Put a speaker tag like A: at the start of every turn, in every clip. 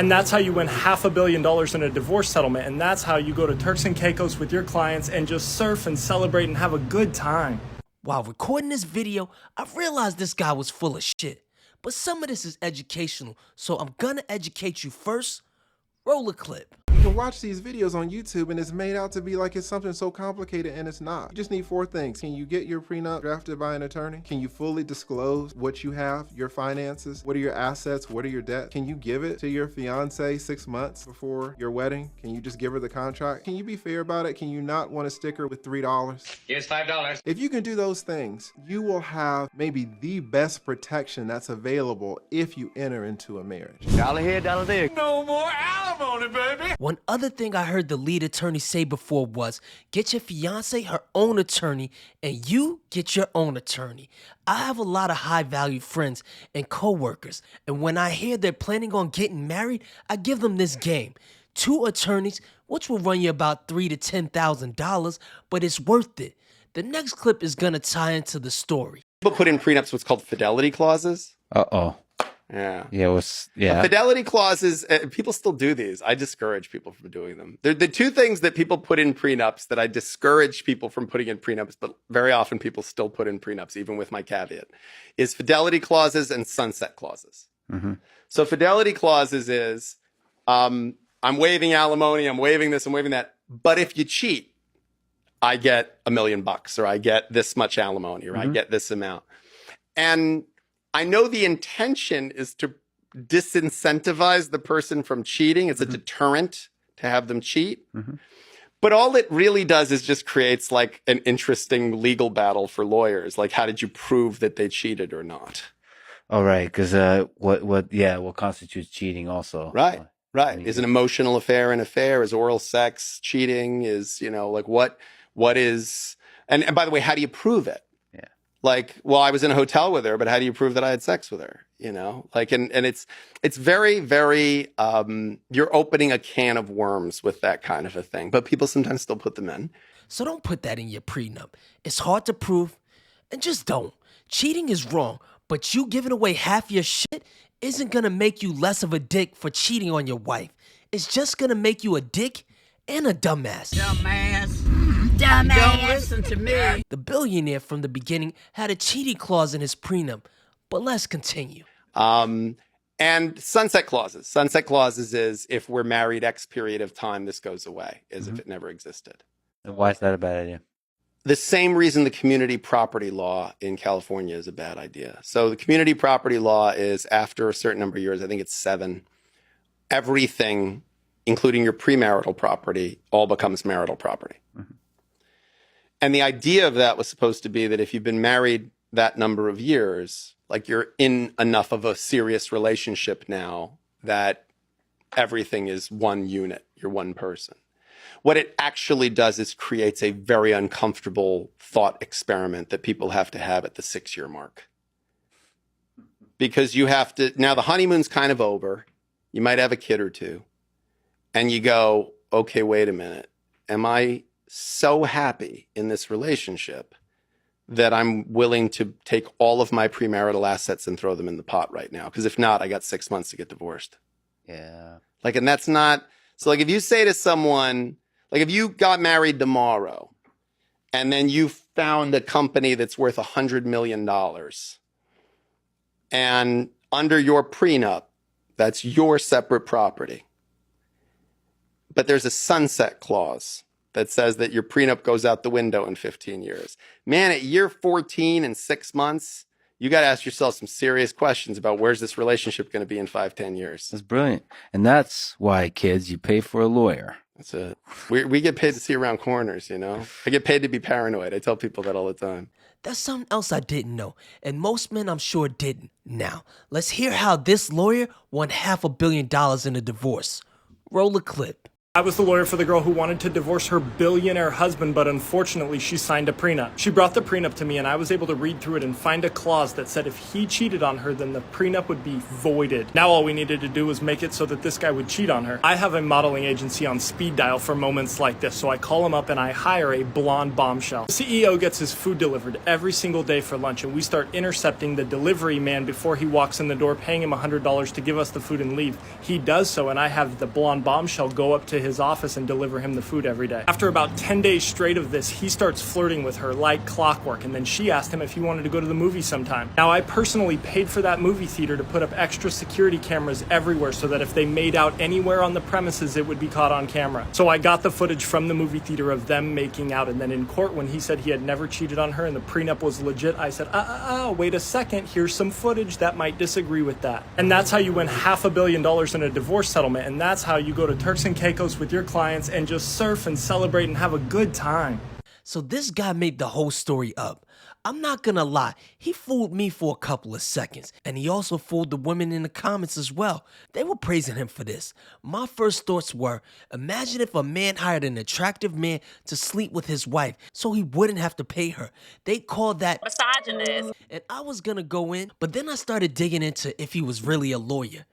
A: And that's how you win $500 million in a divorce settlement. And that's how you go to Turks and Caicos with your clients and just surf and celebrate and have a good time.
B: While recording this video, I realized this guy was full of shit. But some of this is educational, so I'm gonna educate you first. Roll a clip.
C: You can watch these videos on YouTube and it's made out to be like it's something so complicated, and it's not. You just need 4 things. Can you get your prenup drafted by an attorney? Can you fully disclose what you have, your finances? What are your assets? What are your debts? Can you give it to your fiance 6 months before your wedding? Can you just give her the contract? Can you be fair about it? Can you not want a sticker with $3?
D: Here's $5.
C: If you can do those things, you will have maybe the best protection that's available if you enter into a marriage.
D: Dollar here, dollar there.
A: No more alimony, baby.
B: One other thing I heard the lead attorney say before was, get your fiance her own attorney and you get your own attorney. I have a lot of high-value friends and co-workers, and when I hear they're planning on getting married, I give them this game. 2 attorneys, which will run you about $3,000 to $10,000, but it's worth it. The next clip is gonna tie into the story.
E: People put in prenups what's called fidelity clauses.
F: Uh-oh.
E: Yeah.
F: Yeah.
E: Fidelity clauses, people still do these. I discourage people from doing them. They're the 2 things that people put in prenups that I discourage people from putting in prenups, but very often people still put in prenups, even with my caveat, is fidelity clauses and sunset clauses.
F: Mm-hmm.
E: So fidelity clauses is, I'm waiving alimony, I'm waiving this, I'm waiving that, but if you cheat, I get $1 million, or I get this much alimony, or I get this amount. And I know the intention is to disincentivize the person from cheating. It's a deterrent to have them cheat. But all it really does is just creates like an interesting legal battle for lawyers. Like, how did you prove that they cheated or not?
F: All right, because what constitutes cheating also?
E: Right. Is an emotional affair an affair? Is oral sex cheating? Is, like what is, and by the way, how do you prove it? Like, well, I was in a hotel with her, but how do you prove that I had sex with her? Like, and it's very, very, you're opening a can of worms with that kind of a thing, but people sometimes still put them in.
B: So don't put that in your prenup. It's hard to prove, and just don't. Cheating is wrong, but you giving away half your shit isn't gonna make you less of a dick for cheating on your wife. It's just gonna make you a dick and a dumbass.
G: Dumbass. Don't listen to me.
B: The billionaire from the beginning had a cheating clause in his prenup, but let's continue.
E: And sunset clauses. Sunset clauses is if we're married X period of time, this goes away, as if it never existed.
F: And why is that a bad idea?
E: The same reason the community property law in California is a bad idea. So the community property law is after a certain number of years, I think it's 7, everything, including your premarital property, all becomes marital property. And the idea of that was supposed to be that if you've been married that number of years, like you're in enough of a serious relationship now that everything is one unit, you're one person. What it actually does is creates a very uncomfortable thought experiment that people have to have at the 6-year mark. Because you have to, now the honeymoon's kind of over, you might have a kid or 2, and you go, okay, wait a minute, am I so happy in this relationship that I'm willing to take all of my premarital assets and throw them in the pot right now? Because if not, I got 6 months to get divorced.
F: Yeah.
E: Like, and that's not, so like if you say to someone, like if you got married tomorrow and then you found a company that's worth $100 million and under your prenup, that's your separate property. But there's a sunset clause that says that your prenup goes out the window in 15 years. Man, at year 14 and 6 months, you got to ask yourself some serious questions about where's this relationship going to be in 5-10 years.
F: That's brilliant. And that's why, kids, you pay for a lawyer.
E: That's it. We get paid to see around corners, I get paid to be paranoid. I tell people that all the time.
B: That's something else I didn't know, and most men I'm sure didn't. Now, let's hear how this lawyer won $500 million in a divorce. Roll a clip.
A: I was the lawyer for the girl who wanted to divorce her billionaire husband, but unfortunately she signed a prenup. She brought the prenup to me and I was able to read through it and find a clause that said if he cheated on her, then the prenup would be voided. Now all we needed to do was make it so that this guy would cheat on her. I have a modeling agency on speed dial for moments like this, so I call him up and I hire a blonde bombshell. The CEO gets his food delivered every single day for lunch, and we start intercepting the delivery man before he walks in the door, paying him $100 to give us the food and leave. He does so, and I have the blonde bombshell go up to his office and deliver him the food every day. After about 10 days straight of this, he starts flirting with her like clockwork, and then she asked him if he wanted to go to the movie sometime. Now, I personally paid for that movie theater to put up extra security cameras everywhere so that if they made out anywhere on the premises, it would be caught on camera. So I got the footage from the movie theater of them making out, and then in court, when he said he had never cheated on her and the prenup was legit, I said, wait a second, here's some footage that might disagree with that. And that's how you win $500 million in a divorce settlement, and that's how you go to Turks and Caicos with your clients and just surf and celebrate and have a good time.
B: So this guy made the whole story up. I'm not gonna lie, he fooled me for a couple of seconds, and he also fooled the women in the comments as well. They were praising him for this. My first thoughts were, imagine if a man hired an attractive man to sleep with his wife so he wouldn't have to pay her. They called that misogynist. And I was gonna go in, but then I started digging into if he was really a lawyer.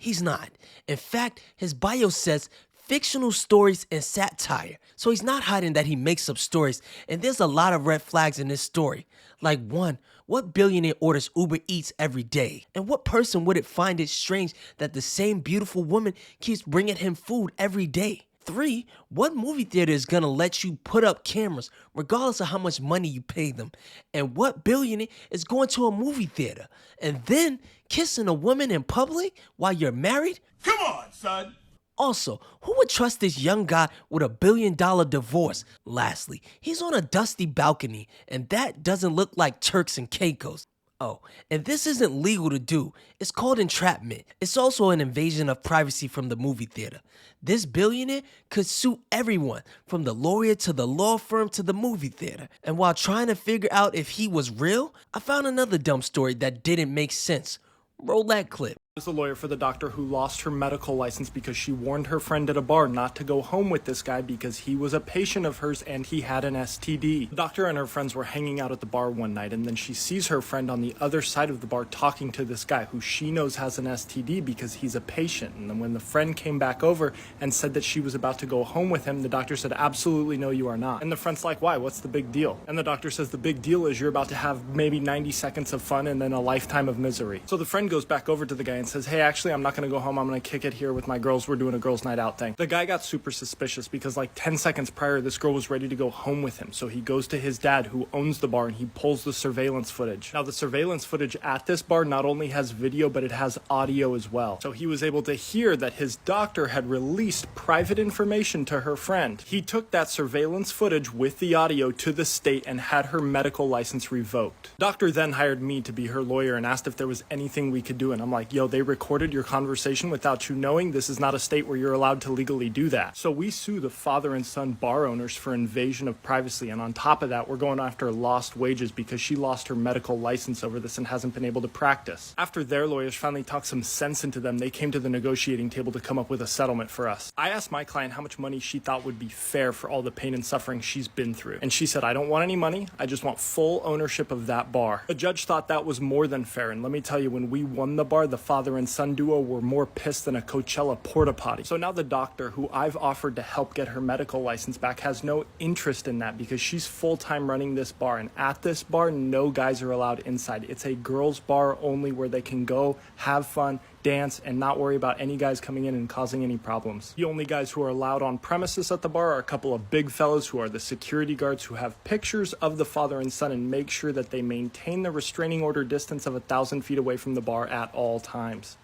B: He's not. In fact, his bio says fictional stories and satire. So he's not hiding that he makes up stories, and there's a lot of red flags in this story. Like 1, what billionaire orders Uber Eats every day? And what person would it find it strange that the same beautiful woman keeps bringing him food every day? 3, what movie theater is gonna let you put up cameras regardless of how much money you pay them? And what billionaire is going to a movie theater and then kissing a woman in public while you're married?
H: Come on, son.
B: Also, who would trust this young guy with $1 billion divorce? Lastly, he's on a dusty balcony, and that doesn't look like Turks and Caicos. Oh, and this isn't legal to do. It's called entrapment. It's also an invasion of privacy from the movie theater. This billionaire could sue everyone, from the lawyer to the law firm to the movie theater. And while trying to figure out if he was real, I found another dumb story that didn't make sense. Roll that clip.
A: I was the lawyer for the doctor who lost her medical license because she warned her friend at a bar not to go home with this guy because he was a patient of hers and he had an STD. The doctor and her friends were hanging out at the bar one night, and then she sees her friend on the other side of the bar talking to this guy who she knows has an STD because he's a patient. And then when the friend came back over and said that she was about to go home with him, the doctor said, absolutely no, you are not. And the friend's like, why? What's the big deal? And the doctor says, the big deal is you're about to have maybe 90 seconds of fun and then a lifetime of misery. So the friend goes back over to the guy and says, hey, actually, I'm not going to go home. I'm going to kick it here with my girls. We're doing a girls' night out thing. The guy got super suspicious because like 10 seconds prior, this girl was ready to go home with him. So he goes to his dad who owns the bar and he pulls the surveillance footage. Now the surveillance footage at this bar not only has video, but it has audio as well. So he was able to hear that his doctor had released private information to her friend. He took that surveillance footage with the audio to the state and had her medical license revoked. Doctor then hired me to be her lawyer and asked if there was anything we could do. And I'm like, yo, they recorded your conversation without you knowing. This is not a state where you're allowed to legally do that. So we sue the father and son bar owners for invasion of privacy. And on top of that, we're going after lost wages because she lost her medical license over this and hasn't been able to practice. After their lawyers finally talked some sense into them, they came to the negotiating table to come up with a settlement for us. I asked my client how much money she thought would be fair for all the pain and suffering she's been through. And she said, I don't want any money. I just want full ownership of that bar. The judge thought that was more than fair. And let me tell you, when we won the bar, the father and son duo were more pissed than a Coachella porta potty. So now the doctor, who I've offered to help get her medical license back, has no interest in that because she's full-time running this bar. And at this bar, no guys are allowed inside. It's a girls' bar only where they can go, have fun, dance, and not worry about any guys coming in and causing any problems. The only guys who are allowed on premises at the bar are a couple of big fellas who are the security guards who have pictures of the father and son and make sure that they maintain the restraining order distance of 1,000 feet away from the bar at all times.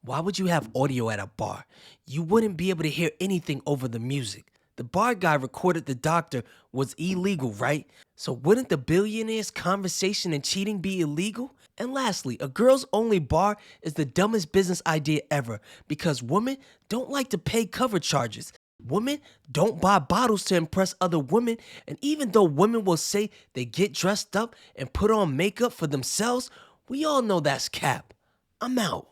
B: Why would you have audio at a bar? You wouldn't be able to hear anything over the music. The bar guy recorded the doctor was illegal, right? So wouldn't the billionaire's conversation and cheating be illegal? And lastly, a girls-only bar is the dumbest business idea ever because women don't like to pay cover charges. Women don't buy bottles to impress other women, and even though women will say they get dressed up and put on makeup for themselves, we all know that's cap. I'm out.